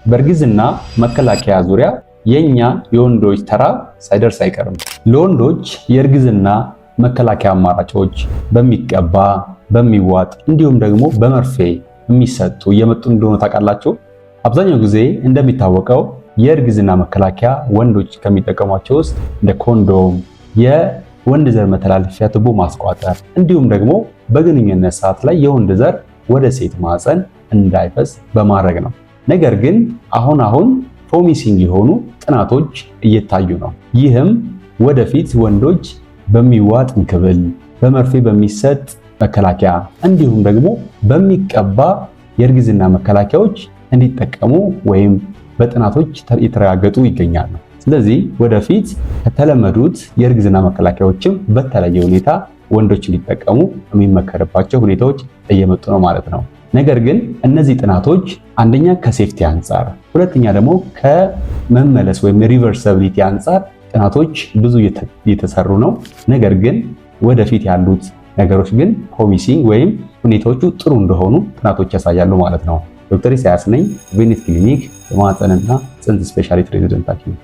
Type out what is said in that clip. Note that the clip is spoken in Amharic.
በእርግዝና መከላከያ ዙሪያ የኛ የወንዶች ተራ ሳይደርስ አይቀርም። ለወንዶች የእርግዝና መከላከያ አማራጮች በሚቀባ በሚዋጥ እንዲሁም ደግሞ በመርፌ የሚሰጡ እየመጡ እንደሆነ ታውቃላችሁ። አብዛኛው ጊዜ እንደሚታወቀው የእርግዝና መከላከያ ወንዶች ከሚጠቀሟቸው ውስጥ እንደ ኮንዶም፣ የወንድ ዘር መተላለፊያ ቱቦ ማስቋጠር እንዲሁም ደግሞ በግንኙነት ሰዓት ላይ የወንድ ዘር ወደ ሴት ማህፀን እንዳይፈስ በማድረግ ነው። ነገር ግን አሁን ፕሮሚሲንግ የሆኑ ጥናቶች እየታዩ ነው። ይህም ወደፊት ወንዶች በሚዋጥ እንክብል፣ በመርፌ በሚሰጥ መከላከያ እንዲሁም ደግሞ በሚቀባ የእርግዝና መከላከያዎች እንዲጠቀሙ ወይም በጥናቶች የተረጋገጡ ይገኛሉ። ስለዚህ ወደፊት ከተለመዱት የእርግዝና መከላከያዎችም በተለየ ሁኔታ ወንዶች እንዲጠቀሙ የሚመከርባቸው ሁኔታዎች እየመጡ ነው ማለት ነው። ነገር ግን እነዚህ ጥናቶች አንደኛ ከሴፍቲ አንጻር፣ ሁለተኛ ደግሞ ከመመለስ ወይም ሪቨርሳቢሊቲ አንጻር ጥናቶች ብዙ እየተሰሩ ነው። ነገር ግን ወደፊት ያሉት ነገሮች ግን ፕሮሚሲንግ ወይም ሁኔታዎቹ ጥሩ እንደሆኑ ጥናቶች ያሳያሉ ማለት ነው። ዶክተር ኢሳያስ ነኝ፣ ቬኒት ክሊኒክ የማህፀንና ጽንስ ስፔሻሊቲ ሬዚደንት ሐኪም።